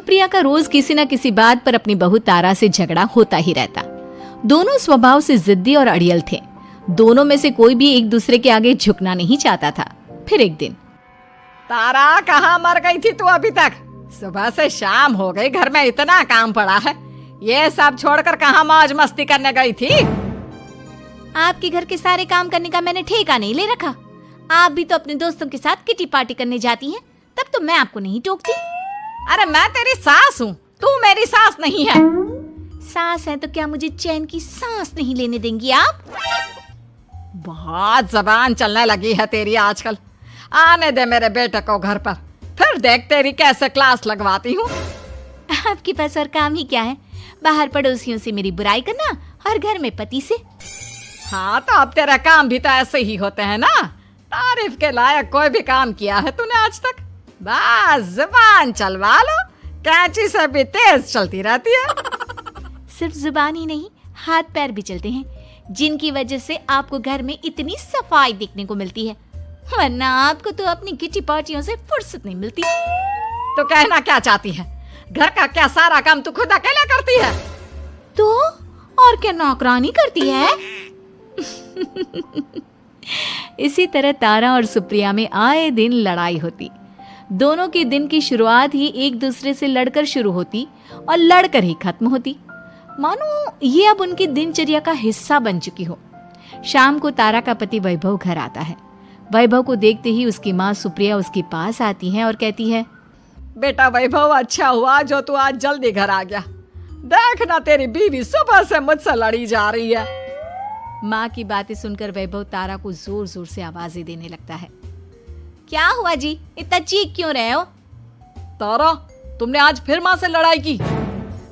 सुप्रिया का रोज किसी न किसी बात पर अपनी बहू तारा से झगड़ा होता ही रहता। दोनों स्वभाव से जिद्दी और अड़ियल थे। दोनों में से कोई भी एक दूसरे के आगे झुकना नहीं चाहता था। फिर एक दिन, तारा कहाँ मर गई थी तू अभी तक? सुबह से शाम हो गई, घर में इतना काम पड़ा है, ये सब छोड़कर कहाँ मौज मस्ती करने गई थी? आपके घर के सारे काम करने का मैंने ठेका नहीं ले रखा। आप भी तो अपने दोस्तों के साथ किटी पार्टी करने जाती हैं, तब तो मैं आपको नहीं टोकती। अरे मैं तेरी सास हूँ, तू मेरी सास नहीं है। सास है तो क्या मुझे चैन की सांस नहीं लेने देंगी आप? बहुत जबान चलने लगी है तेरी आजकल। आने दे मेरे बेटे को घर पर, फिर देख तेरी कैसे क्लास लगवाती हूँ। आपके पास और काम ही क्या है? बाहर पड़ोसियों से मेरी बुराई करना और घर में पति से। हाँ तो अब तेरा काम भी तो ऐसे ही होते हैं ना। तारीफ के लायक कोई भी काम किया है तूने आज तक? बस जुबान चलवा लो, कैंची से भी तेज चलती रहती है। सिर्फ जुबान ही नहीं, हाथ पैर भी चलते हैं, जिनकी वजह से आपको घर में इतनी सफाई देखने को मिलती है, वरना आपको तो अपनी किटी पार्टियों से फुर्सत नहीं मिलती। तो कहना क्या चाहती है? घर का क्या सारा काम तू खुद अकेला करती है? तो और क्या नौकरानी करती है? इसी तरह तारा और सुप्रिया में आए दिन लड़ाई होती। दोनों के दिन की शुरुआत ही एक दूसरे से लड़कर शुरू होती और लड़कर ही खत्म होती, मानो ये अब उनकी दिनचर्या का हिस्सा बन चुकी हो। शाम को तारा का पति वैभव घर आता है। वैभव को देखते ही उसकी माँ सुप्रिया उसके पास आती है और कहती है, बेटा वैभव, अच्छा हुआ जो तू आज जल्दी घर आ गया। देखना तेरी बीवी सुबह से मुझसे लड़ी जा रही है। माँ की बातें सुनकर वैभव तारा को जोर जोर से आवाजें देने लगता है। क्या हुआ जी, इतना चीख क्यों रहे हो? तारा, तुमने आज फिर माँ से लड़ाई की?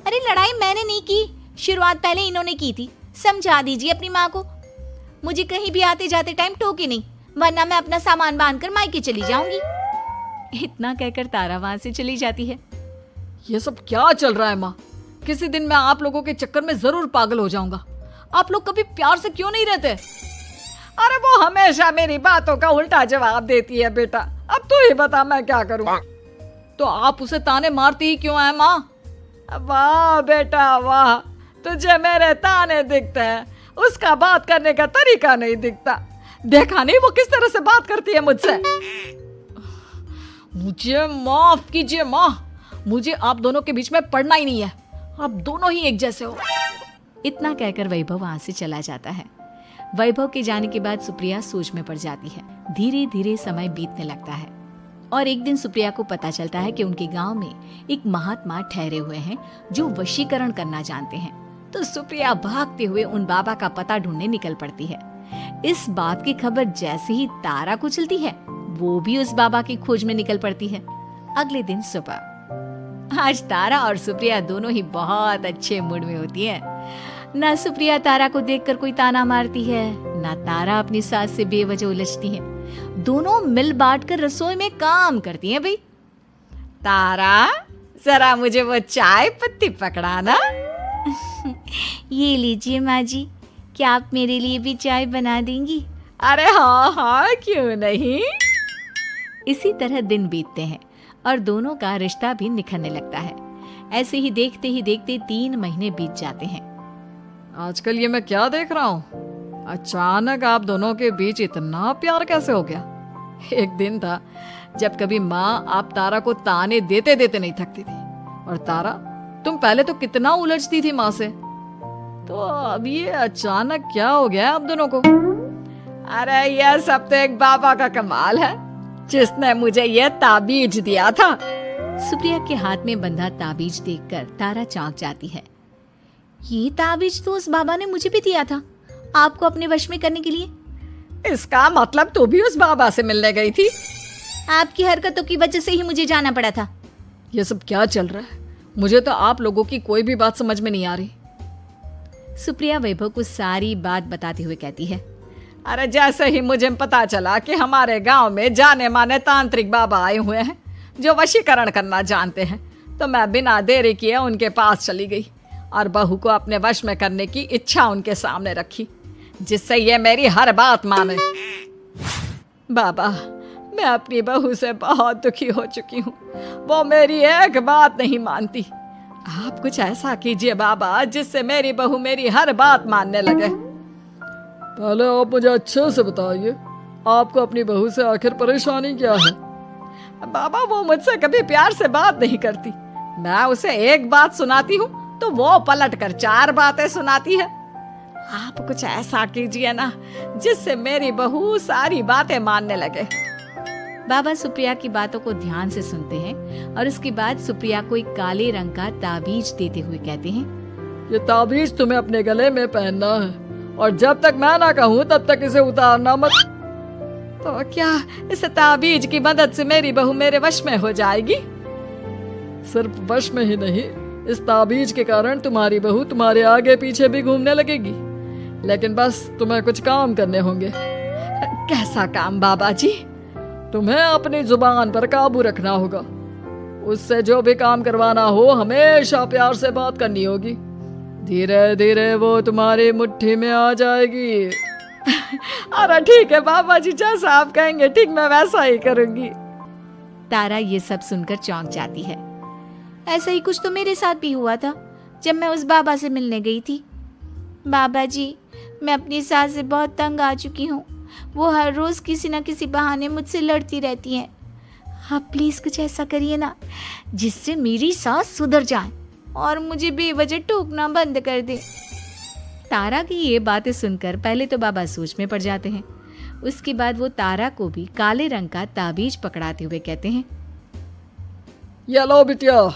अरे लड़ाई मैंने नहीं की, शुरुआत पहले इन्होंने की थी। समझा दीजिए अपनी माँ को। मुझे कहीं भी आते जाते टाइम टोके नहीं, वरना मैं अपना सामान बांधकर मायके चली जाऊंगी। इतना कहकर तारा वहां से चली जाती है। ये सब क्या चल रहा है माँ? किसी दिन मैं आप लोगों के चक्कर में जरूर पागल हो जाऊंगा। आप लोग कभी प्यार से क्यों नहीं रहते? अरे वो हमेशा मेरी बातों का उल्टा जवाब देती है बेटा। अब तू ही बता मैं क्या करूं? तो आप उसे ताने मारती ही क्यों है माँ? वाह बेटा वाह, तुझे मेरे ताने दिखते हैं, उसका बात करने का तरीका नहीं दिखता। देखा नहीं वो किस तरह से बात करती है मुझसे। मुझे माफ कीजिए माँ, मुझे आप दोनों के बीच में पड़ना ही नहीं है। आप दोनों ही एक जैसे हो। इतना कहकर वैभव वहां से चला जाता है। वैभव के जाने के बाद सुप्रिया सोच में पड़ जाती है। धीरे धीरे समय बीतने लगता है और एक दिन सुप्रिया को पता चलता है कि उनके गांव में एक महात्मा ठहरे हुए हैं जो वशीकरण करना जानते हैं। तो सुप्रिया भागते हुए उन बाबा का पता ढूंढने निकल पड़ती है। इस बात की खबर जैसे ही तारा को चलती है, वो भी उस बाबा की खोज में निकल पड़ती है। अगले दिन सुबह, आज तारा और सुप्रिया दोनों ही बहुत अच्छे मूड में होती है। ना सुप्रिया तारा को देखकर कोई ताना मारती है, ना तारा अपनी सास से बेवजह उलझती है। दोनों मिल बांट कर रसोई में काम करती हैं। भाई तारा, जरा मुझे वो चाय पत्ती पकड़ाना। ये लीजिए माँ जी, क्या आप मेरे लिए भी चाय बना देंगी? अरे हाँ हाँ, क्यों नहीं। इसी तरह दिन बीतते हैं और दोनों का रिश्ता भी निखरने लगता है। ऐसे ही देखते 3 महीने बीत जाते हैं। आजकल ये मैं क्या देख रहा हूँ? अचानक आप दोनों के बीच इतना प्यार कैसे हो गया? एक दिन था जब कभी माँ आप तारा को ताने देते देते नहीं थकती थी, और तारा तुम पहले तो कितना उलझती थी माँ से, तो अब ये अचानक क्या हो गया आप दोनों को? अरे यह सब तो एक बाबा का कमाल है, जिसने मुझे ये ताबीज दिया था। सुप्रिया के हाथ में बंधा ताबीज देखकर तारा चौंक जाती है। ये ताबीज तो उस बाबा ने मुझे भी दिया था, आपको अपने वश में करने के लिए। इसका मतलब तू भी उस बाबा से मिलने गई थी? आपकी हरकतों की वजह से ही मुझे जाना पड़ा था। ये सब क्या चल रहा है? मुझे तो आप लोगों की कोई भी बात समझ में नहीं आ रही। सुप्रिया वैभव को सारी बात बताते हुए कहती है। अरे जैसे ही मुझे पता चला कि हमारे गांव में जाने माने तांत्रिक बाबा आए हुए हैं जो वशीकरण करना जानते हैं, तो मैं बिना देरी किए उनके पास चली गई और बहू को अपने वश में करने की इच्छा उनके सामने रखी, जिससे ये मेरी हर बात माने। बाबा, मैं अपनी बहू से बहुत दुखी हो चुकी हूँ। वो मेरी एक बात नहीं मानती। आप कुछ ऐसा कीजिए बाबा जिससे मेरी बहू मेरी हर बात मानने लगे। पहले आप मुझे अच्छे से बताइए, आपको अपनी बहू से आखिर परेशानी क्या है? बाबा वो मुझसे कभी प्यार से बात नहीं करती। मैं उसे एक बात सुनाती हूँ तो वो पलट कर 4 बातें सुनाती है। आप कुछ ऐसा कीजिए ना जिससे मेरी बहू सारी बातें मानने लगे। बाबा सुप्रिया की बातों को ध्यान से सुनते हैं और उसके बाद सुप्रिया को एक काले रंग का ताबीज देते हुए कहते हैं, ये ताबीज तुम्हें अपने गले में पहनना है और जब तक मैं ना कहूँ तब तक इसे उतारना मत। तो क्या इस ताबीज की मदद से मेरी बहू मेरे वश में हो जाएगी? सिर्फ वश में ही नहीं, इस ताबीज के कारण तुम्हारी बहू तुम्हारे आगे पीछे भी घूमने लगेगी। लेकिन बस तुम्हें कुछ काम करने होंगे। कैसा काम बाबा जी? तुम्हें अपनी जुबान पर काबू रखना होगा। उससे जो भी काम करवाना हो हमेशा प्यार से बात करनी होगी। धीरे धीरे वो तुम्हारी मुट्ठी में आ जाएगी। अरे ठीक है बाबा जी, जैसा आप कहेंगे ठीक मैं वैसा ही करूंगी। तारा ये सब सुनकर चौंक जाती है। ऐसा ही कुछ तो मेरे साथ भी हुआ था जब मैं उस बाबा से मिलने गई थी। बाबा जी, मैं अपनी सास से बहुत तंग आ चुकी हूँ। वो हर रोज किसी न किसी बहाने मुझसे लड़ती रहती हैं। आप प्लीज कुछ ऐसा करिए ना जिससे मेरी सास सुधर जाए और मुझे बेवजह टोकना बंद कर दे। तारा की ये बातें सुनकर पहले तो बाबा सोच में पड़ जाते हैं। उसके बाद वो तारा को भी काले रंग का ताबीज पकड़ाते हुए कहते हैं, ये लो बिटिया,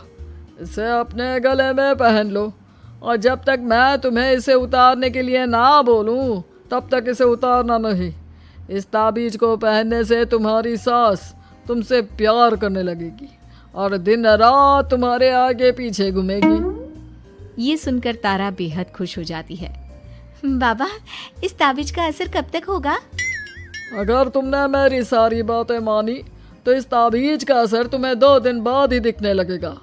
इसे अपने गले में पहन लो और जब तक मैं तुम्हें इसे उतारने के लिए ना बोलूं तब तक इसे उतारना नहीं। इस ताबीज को पहनने से तुम्हारी सास तुमसे प्यार करने लगेगी और दिन रात तुम्हारे आगे पीछे घूमेगी। ये सुनकर तारा बेहद खुश हो जाती है। बाबा, इस ताबीज का असर कब तक होगा? अगर तुमने मेरी सारी बातें मानी तो इस ताबीज का असर तुम्हें 2 दिन बाद ही दिखने लगेगा।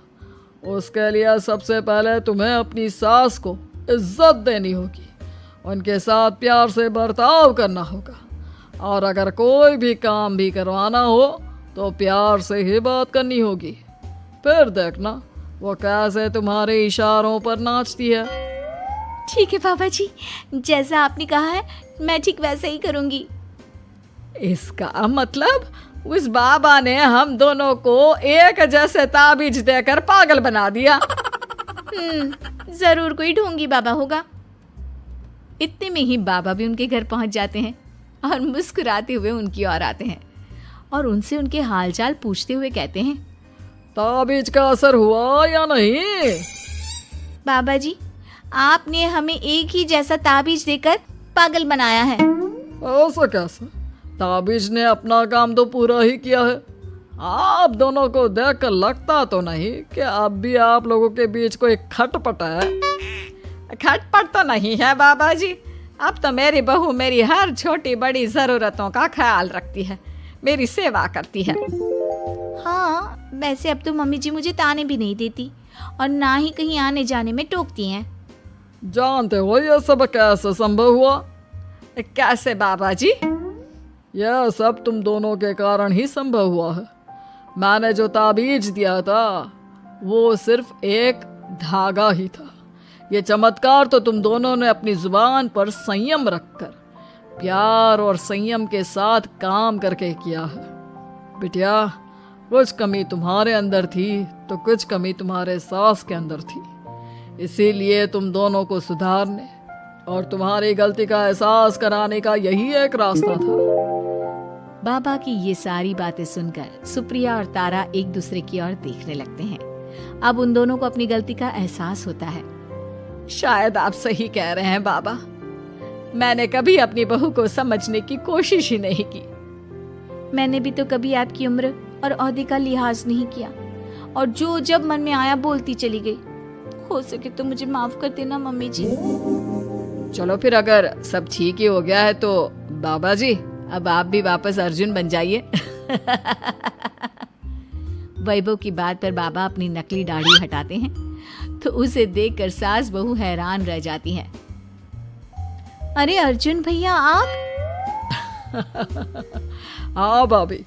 उसके लिए सबसे पहले तुम्हें अपनी सास को इज्जत देनी होगी, उनके साथ प्यार से बर्ताव करना होगा और अगर कोई भी काम भी करवाना हो तो प्यार से ही बात करनी होगी। फिर देखना वो कैसे तुम्हारे इशारों पर नाचती है। ठीक है बाबा जी, जैसा आपने कहा है मैं ठीक वैसे ही करूंगी। इसका मतलब उस बाबा ने हम दोनों को एक जैसे ताबीज देकर पागल बना दिया। जरूर कोई ढोंगी बाबा होगा। इतने में ही बाबा भी उनके घर पहुंच जाते हैं और मुस्कुराते हुए उनकी ओर आते हैं और उनसे उनके हालचाल पूछते हुए कहते हैं, ताबीज का असर हुआ या नहीं? बाबा जी, आपने हमें एक ही जैसा ताबीज देकर पागल बनाया है। ऐसा कैसे? ताबीज ने अपना काम तो पूरा ही किया है। आप दोनों को देखकर लगता तो नहीं कि अब भी आप लोगों के बीच कोई खटपट है। खटपट तो नहीं है बाबा जी। अब तो मेरी बहू मेरी हर छोटी बड़ी जरूरतों का ख्याल रखती है, मेरी सेवा करती है। हाँ, वैसे अब तो मम्मी जी मुझे ताने भी नहीं देती और ना ही कहीं आने जाने में टोकती हैं। जानते हो ये सब कैसे संभव हुआ? कैसे बाबा जी? यह सब तुम दोनों के कारण ही संभव हुआ है। मैंने जो ताबीज दिया था वो सिर्फ एक धागा ही था। ये चमत्कार तो तुम दोनों ने अपनी जुबान पर संयम रखकर प्यार और संयम के साथ काम करके किया है। बिटिया, कुछ कमी तुम्हारे अंदर थी तो कुछ कमी तुम्हारे सास के अंदर थी। इसीलिए तुम दोनों को सुधारने और तुम्हारी गलती का एहसास कराने का यही एक रास्ता था। बाबा की ये सारी बातें सुनकर सुप्रिया और तारा एक दूसरे की ओर देखने लगते हैं। अब उन दोनों को अपनी गलती का एहसास होता है। शायद आप सही कह रहे हैं बाबा। मैंने कभी अपनी बहू को समझने की कोशिश ही नहीं की। मैंने भी तो कभी आपकी उम्र और ओहदे का लिहाज नहीं किया और जो जब मन में आया बोलती चली गई। हो सके तो मुझे माफ कर देना मम्मी जी। चलो फिर, अगर सब ठीक ही हो गया है तो बाबा जी अब आप भी वापस अर्जुन बन जाइए। वैभव की बात पर बाबा अपनी नकली दाढ़ी हटाते हैं तो उसे देखकर सास बहू हैरान रह जाती हैं। अरे अर्जुन भैया, आप? हाँ भाभी,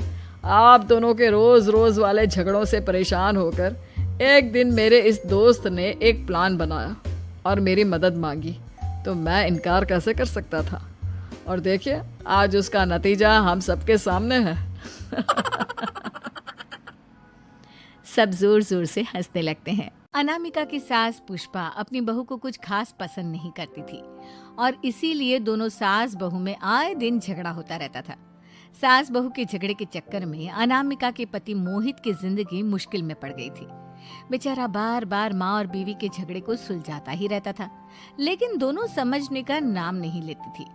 आप दोनों के रोज रोज वाले झगड़ों से परेशान होकर एक दिन मेरे इस दोस्त ने एक प्लान बनाया और मेरी मदद मांगी, तो मैं इनकार कैसे कर सकता था। और देखिए आज उसका नतीजा हम सबके सामने है। सब जोर जोर से हंसने लगते हैं। अनामिका की सास पुष्पा अपनी बहू को कुछ खास पसंद नहीं करती थी और इसीलिए दोनों सास बहू में आए दिन झगड़ा होता रहता था। सास बहू के झगड़े के चक्कर में अनामिका के पति मोहित की जिंदगी मुश्किल में पड़ गई थी। बेचारा बार बार माँ और बीवी के झगड़े को सुलझाता ही रहता था, लेकिन दोनों समझने का नाम नहीं लेती थी।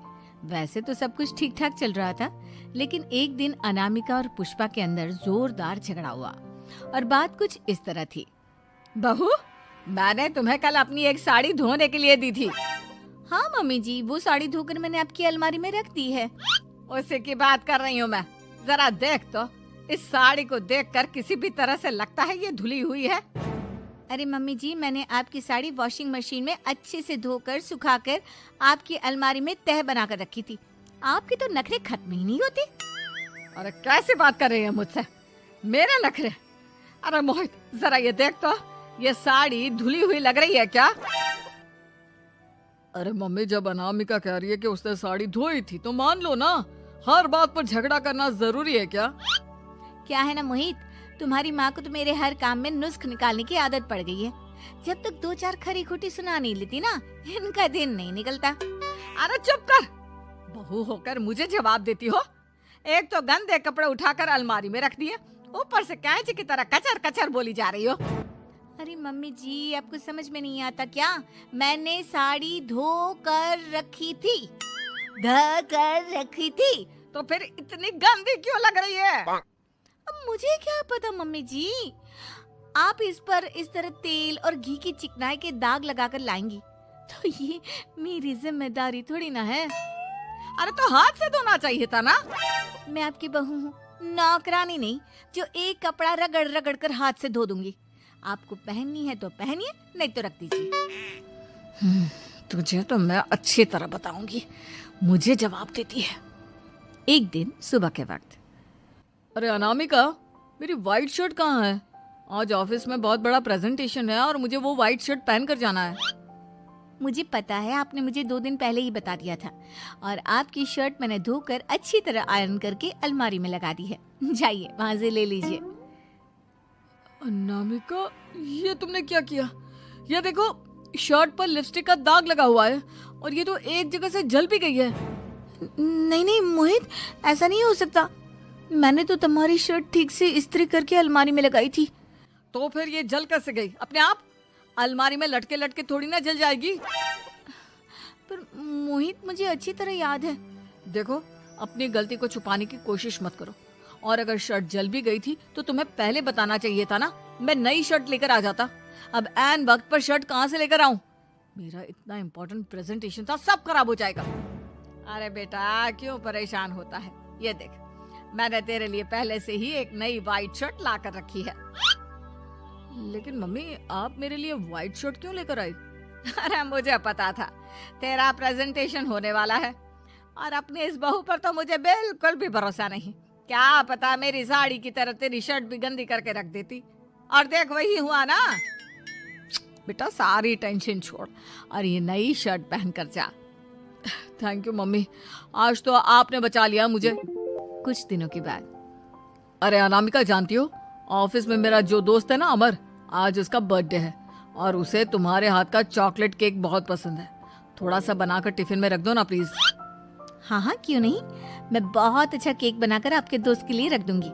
वैसे तो सब कुछ ठीक ठाक चल रहा था, लेकिन एक दिन अनामिका और पुष्पा के अंदर जोरदार झगड़ा हुआ और बात कुछ इस तरह थी। बहू, मैंने तुम्हें कल अपनी एक साड़ी धोने के लिए दी थी। हाँ मम्मी जी, वो साड़ी धोकर मैंने आपकी अलमारी में रख दी है। उसी की बात कर रही हूँ मैं। जरा देख तो, इस साड़ी को देखकर किसी भी तरह से लगता है ये धुली हुई है। अरे मम्मी जी, मैंने आपकी साड़ी वॉशिंग मशीन में अच्छे से धोकर सुखाकर आपकी अलमारी में तह बनाकर रखी थी। आपके तो नखरे खत्म ही नहीं होते। अरे कैसी बात कर रही है मुझसे, मेरे नखरे? अरे मोहित, जरा ये देख तो, ये साड़ी धुली हुई लग रही है क्या? अरे मम्मी, जब अनामिका कह रही है कि उसने साड़ी धोई थी तो मान लो ना। हर बात पर झगड़ा करना जरूरी है क्या? क्या है ना मोहित, तुम्हारी माँ को तो मेरे हर काम में नुस्ख निकालने की आदत पड़ गई है। जब तक दो चार खरी खोटी सुना नहीं लेती ना, इनका दिन नहीं निकलता। अरे चुप कर, बहू होकर मुझे जवाब देती हो। एक तो गंदे कपड़े उठाकर अलमारी में रख दिए, ऊपर से कैंची की तरह कचर कचर बोली जा रही हो। अरे मम्मी जी, आपको समझ में नहीं आता क्या? मैंने साड़ी धो कर रखी थी, तो फिर इतनी गंदी क्यों लग रही है? अब मुझे क्या पता मम्मी जी, आप इस पर इस तरह तेल और घी की चिकनाई के दाग लगाकर लाएंगी तो ये मेरी जिम्मेदारी थोड़ी ना है। अरे तो हाथ से धोना चाहिए था ना। मैं आपकी बहू हूँ, नौकरानी नहीं जो एक कपड़ा रगड़ रगड़ कर हाथ से धो दूंगी। आपको पहननी है तो पहनिए, नहीं तो रख दीजिए। तुझे तो मैं अच्छी तरह बताऊंगी, मुझे जवाब देती है। एक दिन सुबह के वक्त, अरे अनामिका, मेरी व्हाइट शर्ट कहाँ है? आज ऑफिस में बहुत बड़ा प्रेजेंटेशन है और मुझे वो व्हाइट शर्ट पहन कर जाना है। मुझे पता है, आपने मुझे 2 दिन पहले ही बता दिया था और आपकी शर्ट मैंने धोकर अच्छी तरह आयरन करके अलमारी में लगा दी है। जाइए वहां से ले लीजिए। अनामिका, ये तुमने क्या किया? ये देखो, शर्ट पर लिपस्टिक का दाग लगा हुआ है और ये तो एक जगह से जल भी गई है। नहीं नहीं मोहित, ऐसा नहीं हो सकता। मैंने तो तुम्हारी शर्ट ठीक से इस्त्री करके अलमारी में लगाई थी। तो फिर ये जल कैसे गई अपने आप? अलमारी में लटके लटके थोड़ी ना जल जाएगी। पर मोहित, मुझे अच्छी तरह याद है। देखो, अपनी गलती को छुपाने की कोशिश मत करो। और अगर शर्ट जल भी गई थी तो तुम्हें पहले बताना चाहिए था ना, मैं नई शर्ट लेकर आ जाता। अब ऐन वक्त पर शर्ट कहाँ से लेकर आऊं? मेरा इतना इम्पोर्टेंट प्रेजेंटेशन था, सब खराब हो जाएगा। अरे बेटा, क्यों परेशान होता है? ये देख, मैंने तेरे लिए पहले से ही एक नई व्हाइट शर्ट ला कर रखी है। लेकिन मम्मी, आप मेरे लिए व्हाइट शर्ट क्यों लेकर आई? अरे मुझे पता था तेरा प्रेजेंटेशन होने वाला है और अपनी इस बहू पर तो मुझे बिल्कुल भी भरोसा नहीं। क्या पता मेरी साड़ी की तरह तेरी शर्ट भी गंदी करके रख देती। और देख, वही हुआ ना। बेटा, सारी टेंशन छोड़ और ये नई शर्ट पहन कर जा। थैंक यू मम्मी, आज तो आपने बचा लिया मुझे। कुछ दिनों के बाद, अरे अनामिका, जानती हो ऑफिस में मेरा जो दोस्त है ना अमर, आज उसका बर्थडे है और उसे तुम्हारे हाथ का चॉकलेट केक बहुत पसंद है। थोड़ा सा बनाकर टिफिन में रख दो ना प्लीज। हाँ हाँ क्यों नहीं, मैं बहुत अच्छा केक बनाकर आपके दोस्त के लिए रख दूंगी।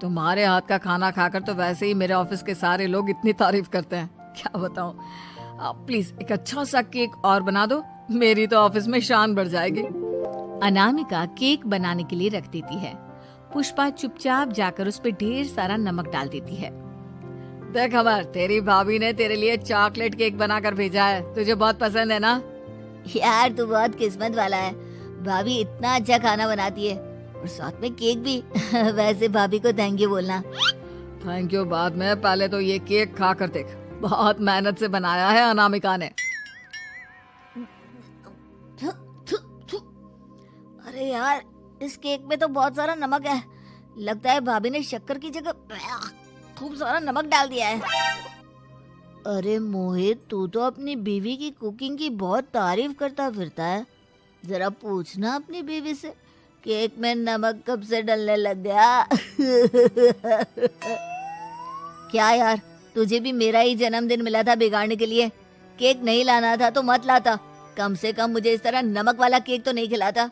तुम्हारे हाथ का खाना खाकर तो वैसे ही मेरे ऑफिस के सारे लोग इतनी तारीफ करते हैं, क्या बताऊं। आप प्लीज एक अच्छा सा केक और बना दो, मेरी तो ऑफिस में शान बढ़ जाएगी। अनामिका केक बनाने के लिए रख देती है। पुष्पा चुपचाप जाकर उस पे ढेर सारा नमक डाल देती है। देख अमर, तेरी भाभी ने तेरे लिए चॉकलेट केक बनाकर भेजा है, तुझे बहुत पसंद है ना? यार तू बहुत किस्मत वाला है, भाभी इतना अच्छा खाना बनाती है और साथ में केक भी। वैसे भाभी को थैंक यू बोलना। थैंक यू बाद में, पहले तो ये केक खा कर देख, बहुत मेहनत से बनाया है अनामिका ने। अरे यार, इस केक में तो बहुत सारा नमक है, लगता है भाभी ने शक्कर की जगह खूब सारा नमक डाल दिया है। अरे मोहित, तू तो अपनी बीवी की कुकिंग की बहुत तारीफ करता फिरता है। जरा पूछना अपनी बीवी से केक में नमक कब से डलने लग गया। क्या यार, तुझे भी मेरा ही जन्मदिन मिला था बिगाड़ने के लिए? केक नहीं लाना था तो मत लाता, कम से कम मुझे इस तरह नमक वाला केक तो नहीं खिलाता।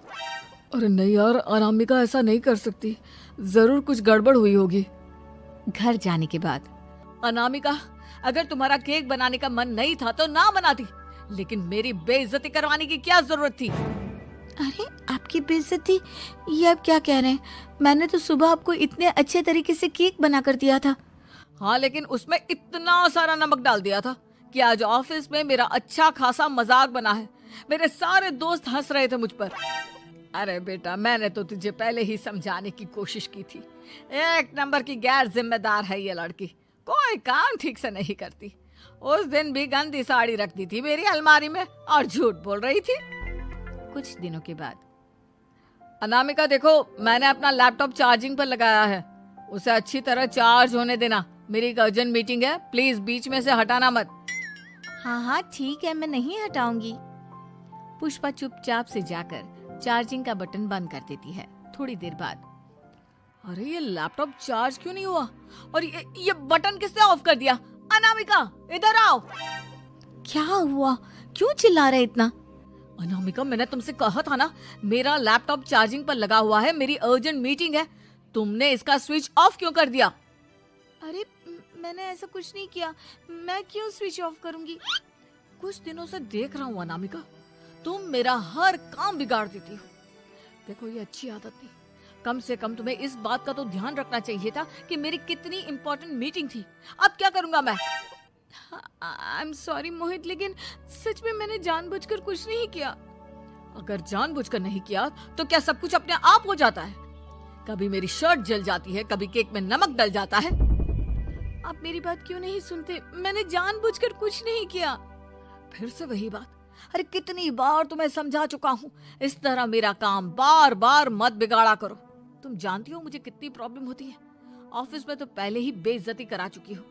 अरे नहीं यार, अनामिका ऐसा नहीं कर सकती, जरूर कुछ गड़बड़ हुई होगी। घर जाने के बाद अनामिका, अगर तुम्हारा केक बनाने का मन नहीं था तो ना बनाती, लेकिन मेरी बेइज्जती करवाने की क्या जरूरत थी? अरे आपकी बेइज्जती, ये आप क्या कह रहे हैं? मैंने तो सुबह आपको इतने अच्छे तरीके से केक बना कर दिया था। हाँ, लेकिन उसमें इतना सारा नमक डाल दिया था कि आज ऑफिस में मेरा अच्छा खासा मजाक बना है। मेरे सारे दोस्त हंस रहे थे मुझ पर। अरे बेटा, मैंने तो तुझे पहले ही समझाने की कोशिश की थी। एक नंबर की गैर जिम्मेदार है ये लड़की, कोई काम ठीक से नहीं करती। उस दिन भी गंदी साड़ी रख दी थी मेरी अलमारी में और झूठ बोल रही थी। कुछ दिनों के बाद अनामिका देखो, मैंने अपना लैपटॉप चार्जिंग पर लगाया है, उसे अच्छी तरह चार्ज होने देना। मेरी एक अर्जेंट मीटिंग है, प्लीज बीच में से हटाना मत। हाँ हाँ ठीक है, मैं नहीं हटाऊंगी। पुष्पा चुपचाप से जाकर चार्जिंग का बटन बंद कर देती है। थोड़ी देर बाद अरे ये लैपटॉप चार्ज क्यों नहीं हुआ? और ये बटन किसने ऑफ कर दिया? अनामिका, इधर आओ। क्या हुआ? क्यों चिल्ला रहे इतना? अनामिका, मैंने तुमसे कहा था ना, मेरा लैपटॉप चार्जिंग पर लगा हुआ है, मेरी अर्जेंट मीटिंग है। तुमने इसका स्विच ऑफ क्यों कर दिया? अरे मैंने ऐसा कुछ नहीं किया, मैं क्यों स्विच ऑफ करूंगी? कुछ दिनों से देख रहा हूँ अनामिका, तुम मेरा हर काम बिगाड़ देती हो। देखो, ये अच्छी आदत नहीं। कम से कम तुम्हें इस बात का तो ध्यान रखना चाहिए था कि मेरी कितनी इम्पोर्टेंट मीटिंग थी। अब क्या करूंगा मैं? आई एम सॉरी मोहित, लेकिन सच में मैंने जानबूझकर कुछ नहीं किया। अगर जानबूझकर नहीं किया तो क्या सब कुछ अपने आप हो जाता है? कभी मेरी शर्ट जल जाती है, कभी केक में नमक डल जाता है। आप मेरी बात क्यों नहीं सुनते? मैंने जानबूझकर कुछ नहीं किया। फिर से वही बात। अरे कितनी बार तुम्हें समझा चुका हूँ, इस तरह मेरा काम बार बार मत बिगाड़ा करो। तुम जानती हो मुझे कितनी प्रॉब्लम होती है। ऑफिस में तो पहले ही बेइज्जती करा चुकी हो,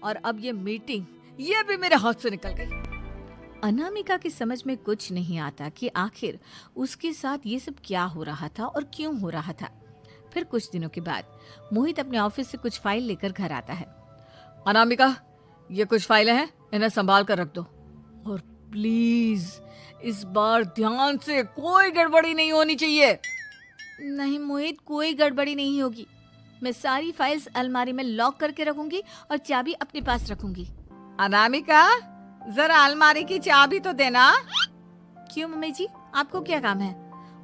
और अब ये मीटिंग, ये भी मेरे हाथ से निकल गई। अनामिका की समझ में कुछ नहीं आता कि आखिर उसके साथ ये सब क्या हो रहा था और क्यों हो रहा था। फिर कुछ दिनों के बाद मोहित अपने ऑफिस से कुछ फाइल लेकर घर आता है। अनामिका, ये कुछ फाइलें हैं, इन्हें संभाल कर रख दो। और प्लीज इस बार ध्यान से, कोई गड़बड़ी नहीं होनी चाहिए। नहीं मोहित, कोई गड़बड़ी नहीं होगी। मैं सारी फाइल्स अलमारी में लॉक करके रखूंगी और चाबी अपने पास रखूंगी। अनामिका, जरा अलमारी की चाबी तो देना। क्यों मम्मी जी, आपको क्या काम है?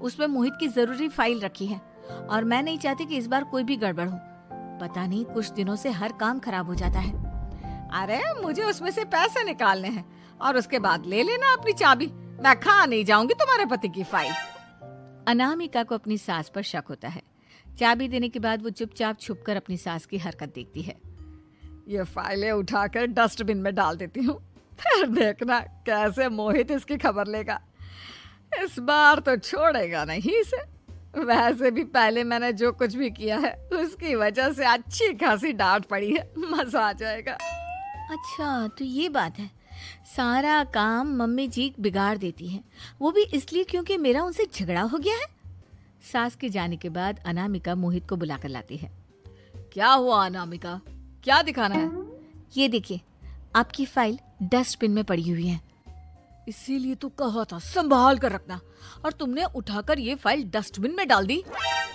उसमें मोहित की जरूरी फाइल रखी है और मैं नहीं चाहती कि इस बार कोई भी गड़बड़ हो। पता नहीं कुछ दिनों से हर काम खराब हो जाता है। अरे मुझे उसमें से पैसे निकालने हैं और उसके बाद ले लेना अपनी चाबी। मैं खा नहीं जाऊंगी तुम्हारे पति की फाइल। अनामिका को अपनी सास पर शक होता है। चाबी देने के बाद वो चुपचाप छुपकर अपनी सास की हरकत देखती है। ये फाइलें उठाकर डस्टबिन में डाल देती हूँ, फिर देखना कैसे मोहित इसकी खबर लेगा। इस बार तो छोड़ेगा नहीं इसे। वैसे भी पहले मैंने जो कुछ भी किया है उसकी वजह से अच्छी खासी डांट पड़ी है, मजा आ जाएगा। अच्छा तो ये बात है, सारा काम मम्मी जी बिगाड़ देती है, वो भी इसलिए क्योंकि मेरा उनसे झगड़ा हो गया है। सास के जाने के बाद अनामिका मोहित को बुलाकर लाती है। क्या हुआ अनामिका, क्या दिखाना है? ये देखिए, आपकी फाइल डस्टबिन में पड़ी हुई है। इसीलिए तो कहा था संभाल कर रखना, और तुमने उठाकर ये फाइल डस्टबिन में डाल दी।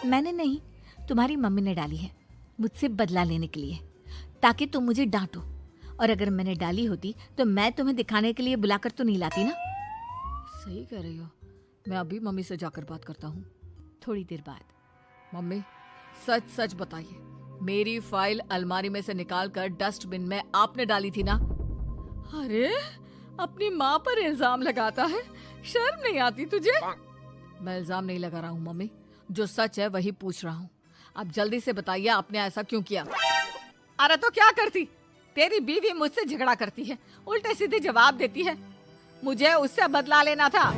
मैंने नहीं, तुम्हारी मम्मी ने डाली है, मुझसे बदला लेने के लिए, ताकि तुम मुझे डांटो। और अगर मैंने डाली होती तो मैं तुम्हें दिखाने के लिए बुलाकर तो नहीं लाती ना। सही कह रही हो, मैं अभी मम्मी से जाकर बात करता हूँ। थोड़ी देर बाद, मम्मी सच सच बताइए, मेरी फाइल अलमारी में से निकालकर डस्टबिन में आपने डाली थी ना? अरे अपनी माँ पर इल्जाम लगाता है, शर्म नहीं आती तुझे? मैं इल्जाम नहीं लगा रहा हूँ मम्मी, जो सच है वही पूछ रहा हूँ। आप जल्दी से बताइए आपने ऐसा क्यों किया? अरे तो क्या करती, तेरी बीवी मुझसे झगड़ा करती है, उल्टे सीधे जवाब देती है, मुझे उससे बदला लेना था।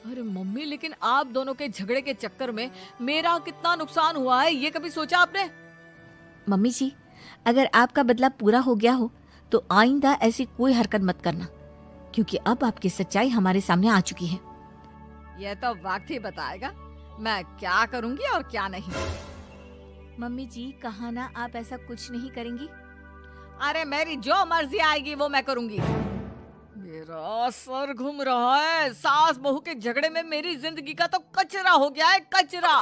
अरे मम्मी, लेकिन आप दोनों के झगड़े के चक्कर में मेरा कितना नुकसान हुआ है, ये कभी सोचा आपने? मम्मी जी, अगर आपका बदला पूरा हो गया हो तो आइंदा ऐसी कोई हरकत मत करना, क्योंकि अब आपकी सच्चाई हमारे सामने आ चुकी है। ये तो वक्त ही बताएगा मैं क्या करूंगी और क्या नहीं। मम्मी जी, कहा ना आप ऐसा कुछ नहीं करेंगी। अरे मेरी जो मर्जी आएगी वो मैं करूंगी। मेरा सर घूम रहा है, सास बहू के झगड़े में मेरी जिंदगी का तो कचरा हो गया है, कचरा।